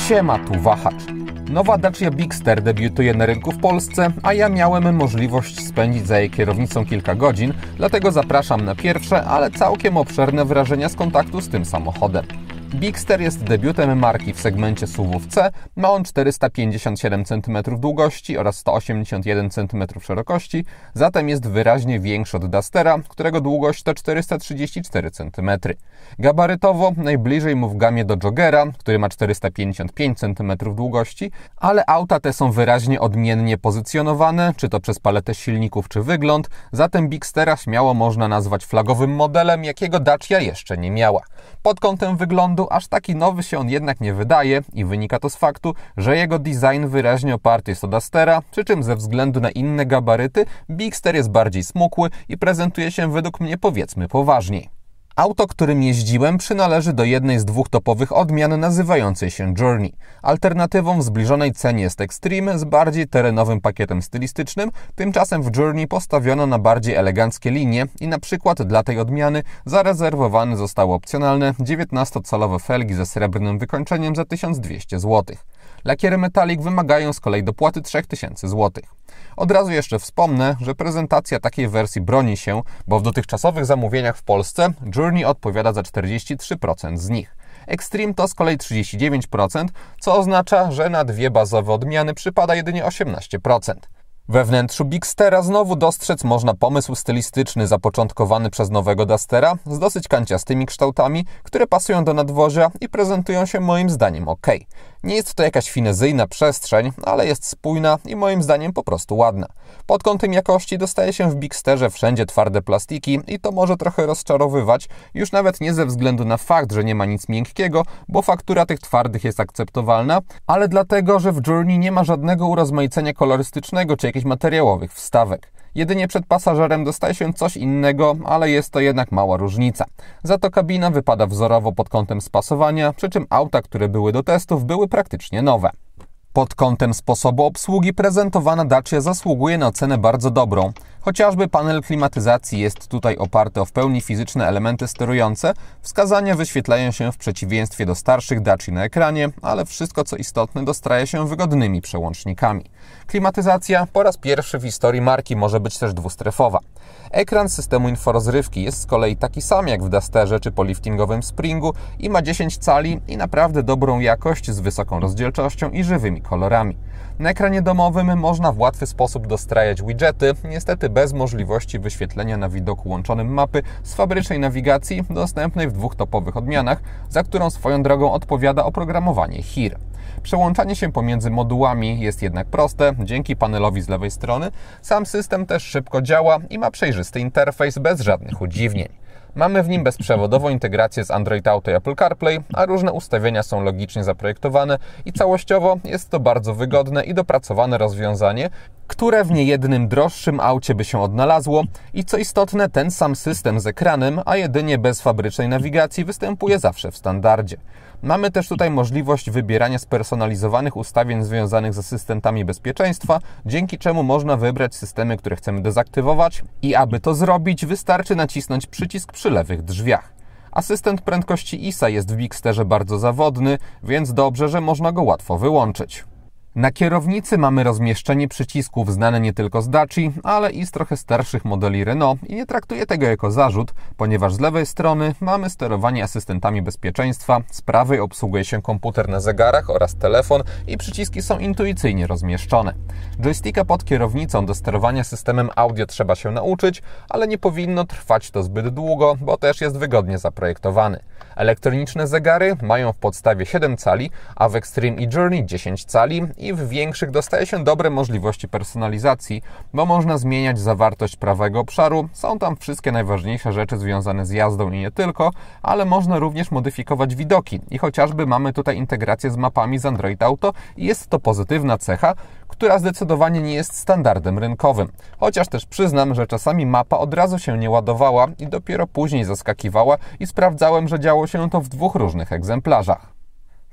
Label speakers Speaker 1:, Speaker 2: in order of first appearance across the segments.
Speaker 1: Siema, tu Wahacz. Nowa Dacia Bigster debiutuje na rynku w Polsce, a ja miałem możliwość spędzić za jej kierownicą kilka godzin, dlatego zapraszam na pierwsze, ale całkiem obszerne wrażenia z kontaktu z tym samochodem. Bigster jest debiutem marki w segmencie SUV-ów C, ma on 457 cm długości oraz 181 cm szerokości, zatem jest wyraźnie większy od Dustera, którego długość to 434 cm. Gabarytowo najbliżej mu w gamie do Joggera, który ma 455 cm długości, ale auta te są wyraźnie odmiennie pozycjonowane, czy to przez paletę silników czy wygląd, zatem Bigstera śmiało można nazwać flagowym modelem, jakiego Dacia jeszcze nie miała. Pod kątem wyglądu aż taki nowy się on jednak nie wydaje i wynika to z faktu, że jego design wyraźnie oparty jest o Dustera, przy czym ze względu na inne gabaryty Bigster jest bardziej smukły i prezentuje się według mnie powiedzmy poważniej. Auto, którym jeździłem, przynależy do jednej z dwóch topowych odmian nazywającej się Journey. Alternatywą w zbliżonej cenie jest Extreme z bardziej terenowym pakietem stylistycznym, tymczasem w Journey postawiono na bardziej eleganckie linie i na przykład dla tej odmiany zarezerwowane zostały opcjonalne 19-calowe felgi ze srebrnym wykończeniem za 1200 zł. Lakiery Metallic wymagają z kolei dopłaty 3000 zł. Od razu jeszcze wspomnę, że prezentacja takiej wersji broni się, bo w dotychczasowych zamówieniach w Polsce Journey odpowiada za 43% z nich. Extreme to z kolei 39%, co oznacza, że na dwie bazowe odmiany przypada jedynie 18%. We wnętrzu Bigstera znowu dostrzec można pomysł stylistyczny zapoczątkowany przez nowego Dustera z dosyć kanciastymi kształtami, które pasują do nadwozia i prezentują się moim zdaniem ok. Nie jest to jakaś finezyjna przestrzeń, ale jest spójna i moim zdaniem po prostu ładna. Pod kątem jakości dostaje się w Bigsterze wszędzie twarde plastiki i to może trochę rozczarowywać, już nawet nie ze względu na fakt, że nie ma nic miękkiego, bo faktura tych twardych jest akceptowalna, ale dlatego, że w Journey nie ma żadnego urozmaicenia kolorystycznego czy jakichś materiałowych wstawek. Jedynie przed pasażerem dostaje się coś innego, ale jest to jednak mała różnica. Za to kabina wypada wzorowo pod kątem spasowania, przy czym auta, które były do testów, były praktycznie nowe. Pod kątem sposobu obsługi prezentowana Dacia zasługuje na ocenę bardzo dobrą. Chociażby panel klimatyzacji jest tutaj oparty o w pełni fizyczne elementy sterujące, wskazania wyświetlają się w przeciwieństwie do starszych Daci na ekranie, ale wszystko co istotne dostraja się wygodnymi przełącznikami. Klimatyzacja po raz pierwszy w historii marki może być też dwustrefowa. Ekran systemu inforozrywki jest z kolei taki sam jak w Dusterze czy po liftingowym Springu i ma 10 cali i naprawdę dobrą jakość z wysoką rozdzielczością i żywymi kolorami. Na ekranie domowym można w łatwy sposób dostrajać widgety, niestety bez możliwości wyświetlenia na widoku łączonym mapy z fabrycznej nawigacji dostępnej w dwóch topowych odmianach, za którą swoją drogą odpowiada oprogramowanie HERE. Przełączanie się pomiędzy modułami jest jednak proste, dzięki panelowi z lewej strony. Sam system też szybko działa i ma przejrzysty interfejs bez żadnych udziwnień. Mamy w nim bezprzewodową integrację z Android Auto i Apple CarPlay, a różne ustawienia są logicznie zaprojektowane i całościowo jest to bardzo wygodne i dopracowane rozwiązanie, które w niejednym droższym aucie by się odnalazło i co istotne ten sam system z ekranem, a jedynie bez fabrycznej nawigacji występuje zawsze w standardzie. Mamy też tutaj możliwość wybierania spersonalizowanych ustawień związanych z asystentami bezpieczeństwa, dzięki czemu można wybrać systemy, które chcemy dezaktywować i aby to zrobić wystarczy nacisnąć przycisk przy lewych drzwiach. Asystent prędkości ISA jest w Bigsterze bardzo zawodny, więc dobrze, że można go łatwo wyłączyć. Na kierownicy mamy rozmieszczenie przycisków znane nie tylko z Daci, ale i z trochę starszych modeli Renault i nie traktuję tego jako zarzut, ponieważ z lewej strony mamy sterowanie asystentami bezpieczeństwa, z prawej obsługuje się komputer na zegarach oraz telefon i przyciski są intuicyjnie rozmieszczone. Joysticka pod kierownicą do sterowania systemem audio trzeba się nauczyć, ale nie powinno trwać to zbyt długo, bo też jest wygodnie zaprojektowany. Elektroniczne zegary mają w podstawie 7 cali, a w Extreme i Journey 10 cali i w większych dostaje się dobre możliwości personalizacji, bo można zmieniać zawartość prawego obszaru, są tam wszystkie najważniejsze rzeczy związane z jazdą i nie tylko, ale można również modyfikować widoki i chociażby mamy tutaj integrację z mapami z Android Auto i jest to pozytywna cecha, która zdecydowanie nie jest standardem rynkowym. Chociaż też przyznam, że czasami mapa od razu się nie ładowała i dopiero później zaskakiwała i sprawdzałem, że działo się to w dwóch różnych egzemplarzach.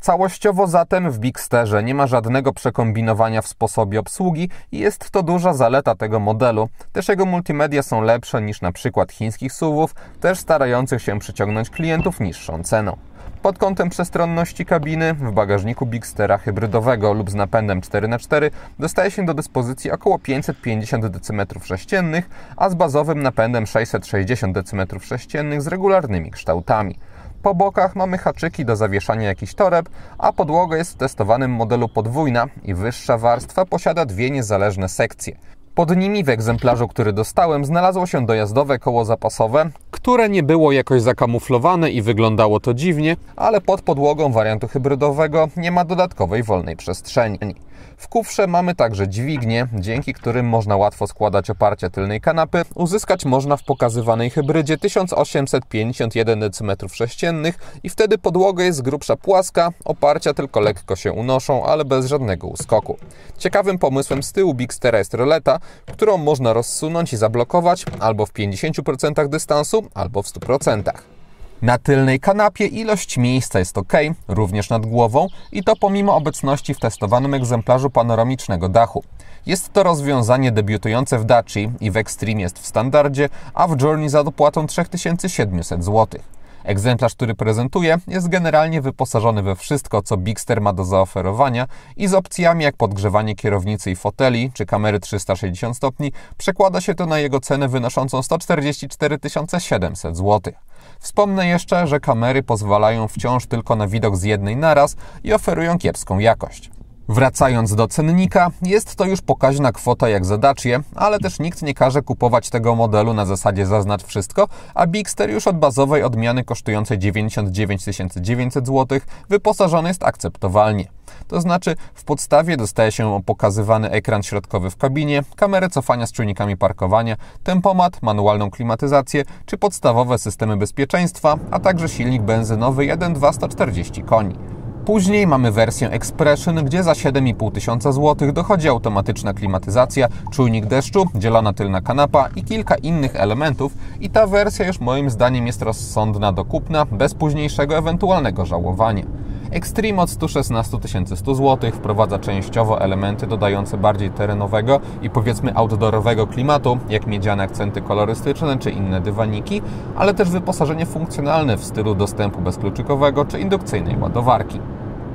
Speaker 1: Całościowo zatem w Bigsterze nie ma żadnego przekombinowania w sposobie obsługi i jest to duża zaleta tego modelu. Też jego multimedia są lepsze niż na przykład chińskich SUV-ów, też starających się przyciągnąć klientów niższą ceną. Pod kątem przestronności kabiny w bagażniku Bigstera hybrydowego lub z napędem 4x4 dostaje się do dyspozycji około 550 cm3, a z bazowym napędem 660 cm3 z regularnymi kształtami. Po bokach mamy haczyki do zawieszania jakichś toreb, a podłoga jest w testowanym modelu podwójna i wyższa warstwa posiada dwie niezależne sekcje. Pod nimi w egzemplarzu, który dostałem, znalazło się dojazdowe koło zapasowe, które nie było jakoś zakamuflowane i wyglądało to dziwnie, ale pod podłogą wariantu hybrydowego nie ma dodatkowej wolnej przestrzeni. W kufrze mamy także dźwignie, dzięki którym można łatwo składać oparcia tylnej kanapy. Uzyskać można w pokazywanej hybrydzie 1851 cm3 i wtedy podłoga jest z grubsza płaska, oparcia tylko lekko się unoszą, ale bez żadnego uskoku. Ciekawym pomysłem z tyłu Bigstera jest roleta, którą można rozsunąć i zablokować albo w 50% dystansu, albo w 100%. Na tylnej kanapie ilość miejsca jest ok, również nad głową i to pomimo obecności w testowanym egzemplarzu panoramicznego dachu. Jest to rozwiązanie debiutujące w Daci i w Extreme jest w standardzie, a w Journey za dopłatą 3700 zł. Egzemplarz, który prezentuję, jest generalnie wyposażony we wszystko, co Bigster ma do zaoferowania i z opcjami jak podgrzewanie kierownicy i foteli, czy kamery 360 stopni, przekłada się to na jego cenę wynoszącą 144 700 zł. Wspomnę jeszcze, że kamery pozwalają wciąż tylko na widok z jednej naraz i oferują kiepską jakość. Wracając do cennika, jest to już pokaźna kwota jak za Dacię, ale też nikt nie każe kupować tego modelu na zasadzie zaznacz wszystko, a Bigster już od bazowej odmiany kosztującej 99 900 zł wyposażony jest akceptowalnie. To znaczy w podstawie dostaje się pokazywany ekran środkowy w kabinie, kamerę cofania z czujnikami parkowania, tempomat, manualną klimatyzację czy podstawowe systemy bezpieczeństwa, a także silnik benzynowy 1.2 140 koni. Później mamy wersję Expression, gdzie za 7500 zł dochodzi automatyczna klimatyzacja, czujnik deszczu, dzielona tylna kanapa i kilka innych elementów i ta wersja już moim zdaniem jest rozsądna do kupna, bez późniejszego ewentualnego żałowania. Extreme od 116 100 zł wprowadza częściowo elementy dodające bardziej terenowego i powiedzmy outdoorowego klimatu, jak miedziane akcenty kolorystyczne czy inne dywaniki, ale też wyposażenie funkcjonalne w stylu dostępu bezkluczykowego czy indukcyjnej ładowarki.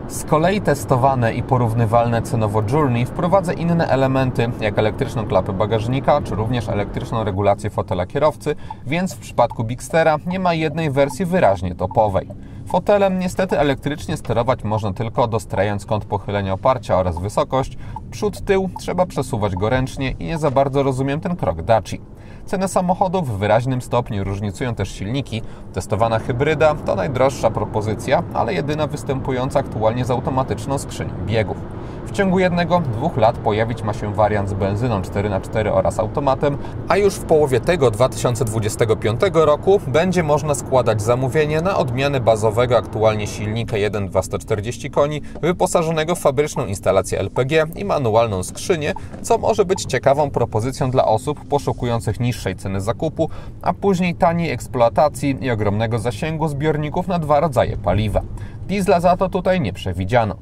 Speaker 1: Z kolei testowane i porównywalne cenowo Journey wprowadza inne elementy, jak elektryczną klapę bagażnika, czy również elektryczną regulację fotela kierowcy, więc w przypadku Bigstera nie ma jednej wersji wyraźnie topowej. Fotelem niestety elektrycznie sterować można tylko dostrajając kąt pochylenia oparcia oraz wysokość. Przód-tył trzeba przesuwać go ręcznie i nie za bardzo rozumiem ten krok Daci. Ceny samochodów w wyraźnym stopniu różnicują też silniki. Testowana hybryda to najdroższa propozycja, ale jedyna występująca aktualnie z automatyczną skrzynią biegów. W ciągu 1-2 lat pojawić ma się wariant z benzyną 4x4 oraz automatem, a już w połowie tego 2025 roku będzie można składać zamówienie na odmianę bazowego aktualnie silnika 1.2 140 koni, wyposażonego w fabryczną instalację LPG i manualną skrzynię, co może być ciekawą propozycją dla osób poszukujących niższej ceny zakupu, a później taniej eksploatacji i ogromnego zasięgu zbiorników na dwa rodzaje paliwa. Diesla za to tutaj nie przewidziano.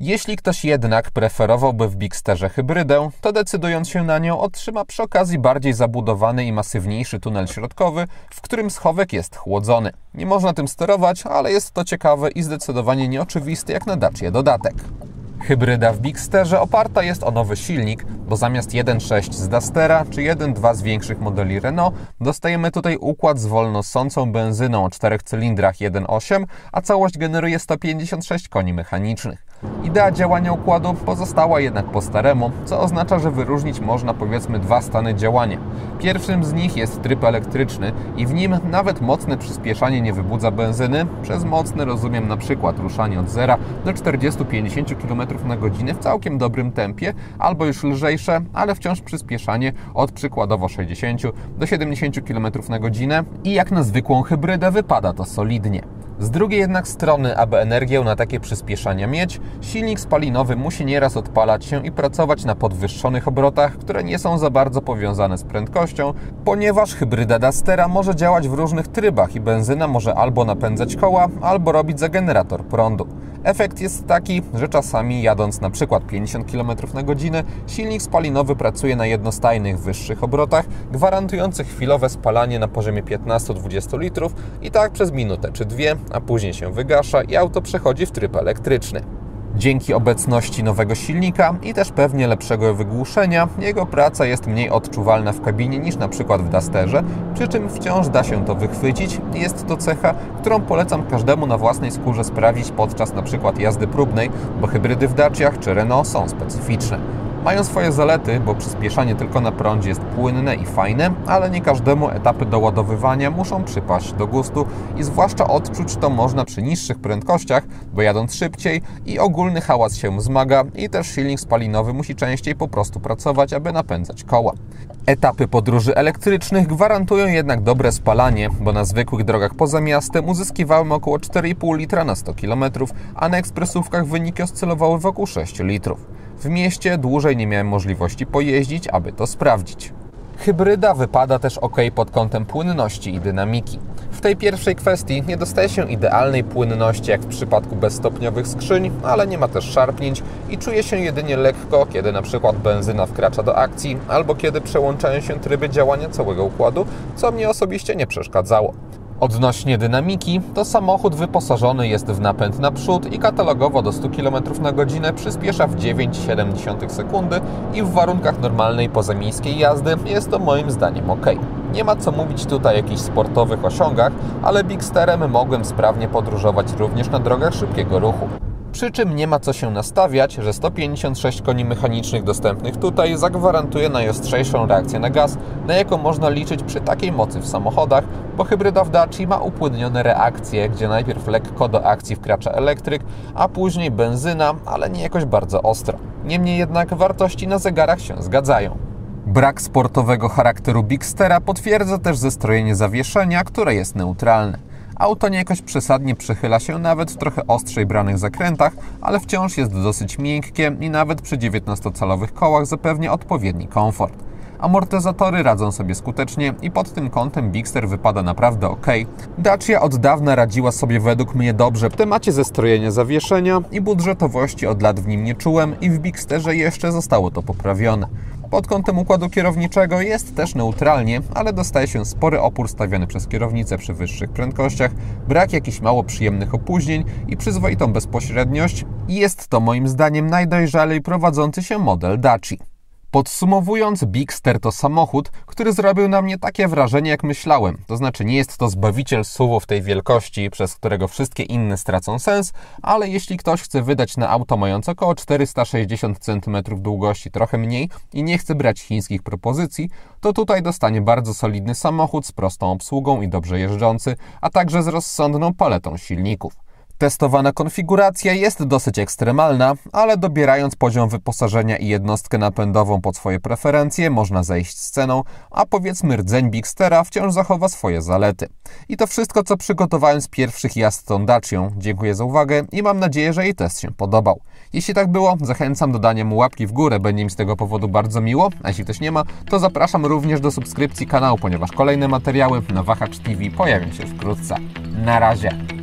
Speaker 1: Jeśli ktoś jednak preferowałby w Bigsterze hybrydę, to decydując się na nią otrzyma przy okazji bardziej zabudowany i masywniejszy tunel środkowy, w którym schowek jest chłodzony. Nie można tym sterować, ale jest to ciekawy i zdecydowanie nieoczywisty jak na Dacię dodatek. Hybryda w Bigsterze oparta jest o nowy silnik, bo zamiast 1.6 z Dustera czy 1.2 z większych modeli Renault dostajemy tutaj układ z wolno ssącą benzyną o 4 cylindrach 1.8, a całość generuje 156 koni mechanicznych. Idea działania układu pozostała jednak po staremu, co oznacza, że wyróżnić można powiedzmy dwa stany działania. Pierwszym z nich jest tryb elektryczny i w nim nawet mocne przyspieszanie nie wybudza benzyny. Przez mocne rozumiem na przykład ruszanie od 0 do 40-50 km/h w całkiem dobrym tempie, albo już lżejsze, ale wciąż przyspieszanie od przykładowo 60 do 70 km/h i jak na zwykłą hybrydę wypada to solidnie. Z drugiej jednak strony, aby energię na takie przyspieszania mieć, silnik spalinowy musi nieraz odpalać się i pracować na podwyższonych obrotach, które nie są za bardzo powiązane z prędkością, ponieważ hybryda Dustera może działać w różnych trybach i benzyna może albo napędzać koła, albo robić za generator prądu. Efekt jest taki, że czasami jadąc na przykład 50 km/h, silnik spalinowy pracuje na jednostajnych wyższych obrotach, gwarantujących chwilowe spalanie na poziomie 15-20 litrów i tak przez minutę czy dwie, a później się wygasza i auto przechodzi w tryb elektryczny. Dzięki obecności nowego silnika i też pewnie lepszego wygłuszenia, jego praca jest mniej odczuwalna w kabinie niż na przykład w Dusterze, przy czym wciąż da się to wychwycić i jest to cecha, którą polecam każdemu na własnej skórze sprawdzić podczas na przykład jazdy próbnej, bo hybrydy w Daciach czy Renault są specyficzne. Mają swoje zalety, bo przyspieszanie tylko na prądzie jest płynne i fajne, ale nie każdemu etapy doładowywania muszą przypaść do gustu i zwłaszcza odczuć to można przy niższych prędkościach, bo jadąc szybciej i ogólny hałas się wzmaga i też silnik spalinowy musi częściej po prostu pracować, aby napędzać koła. Etapy podróży elektrycznych gwarantują jednak dobre spalanie, bo na zwykłych drogach poza miastem uzyskiwałem około 4,5 litra na 100 km, a na ekspresówkach wyniki oscylowały wokół 6 litrów. W mieście dłużej nie miałem możliwości pojeździć, aby to sprawdzić. Hybryda wypada też ok pod kątem płynności i dynamiki. W tej pierwszej kwestii nie dostaje się idealnej płynności jak w przypadku bezstopniowych skrzyń, ale nie ma też szarpnięć i czuje się jedynie lekko, kiedy na przykład benzyna wkracza do akcji albo kiedy przełączają się tryby działania całego układu, co mnie osobiście nie przeszkadzało. Odnośnie dynamiki, to samochód wyposażony jest w napęd naprzód i katalogowo do 100 km na godzinę przyspiesza w 9,7 sekundy i w warunkach normalnej pozamiejskiej jazdy jest to moim zdaniem ok. Nie ma co mówić tutaj o jakichś sportowych osiągach, ale Bigsterem mogłem sprawnie podróżować również na drogach szybkiego ruchu. Przy czym nie ma co się nastawiać, że 156 koni mechanicznych dostępnych tutaj zagwarantuje najostrzejszą reakcję na gaz, na jaką można liczyć przy takiej mocy w samochodach, bo hybryda w Daci ma upłynnione reakcje, gdzie najpierw lekko do akcji wkracza elektryk, a później benzyna, ale nie jakoś bardzo ostro. Niemniej jednak wartości na zegarach się zgadzają. Brak sportowego charakteru Bigstera potwierdza też zestrojenie zawieszenia, które jest neutralne. Auto nie jakoś przesadnie przechyla się nawet w trochę ostrzej branych zakrętach, ale wciąż jest dosyć miękkie i nawet przy 19-calowych kołach zapewnia odpowiedni komfort. Amortyzatory radzą sobie skutecznie i pod tym kątem Bigster wypada naprawdę ok. Dacia od dawna radziła sobie według mnie dobrze w temacie zestrojenia zawieszenia i budżetowości od lat w nim nie czułem i w Bigsterze jeszcze zostało to poprawione. Pod kątem układu kierowniczego jest też neutralnie, ale dostaje się spory opór stawiany przez kierownicę przy wyższych prędkościach, brak jakichś mało przyjemnych opóźnień i przyzwoitą bezpośredniość i jest to moim zdaniem najdojrzalej prowadzący się model Daci. Podsumowując, Bigster to samochód, który zrobił na mnie takie wrażenie, jak myślałem. To znaczy nie jest to zbawiciel SUV w tej wielkości, przez którego wszystkie inne stracą sens, ale jeśli ktoś chce wydać na auto mające około 460 cm długości, trochę mniej i nie chce brać chińskich propozycji, to tutaj dostanie bardzo solidny samochód z prostą obsługą i dobrze jeżdżący, a także z rozsądną paletą silników. Testowana konfiguracja jest dosyć ekstremalna, ale dobierając poziom wyposażenia i jednostkę napędową pod swoje preferencje, można zejść z ceną, a powiedzmy rdzeń Bigstera wciąż zachowa swoje zalety. I to wszystko, co przygotowałem z pierwszych jazd tą Dacią. Dziękuję za uwagę i mam nadzieję, że jej test się podobał. Jeśli tak było, zachęcam do dania mu łapki w górę, będzie mi z tego powodu bardzo miło, a jeśli ktoś nie ma, to zapraszam również do subskrypcji kanału, ponieważ kolejne materiały na Wahacz TV pojawią się wkrótce. Na razie!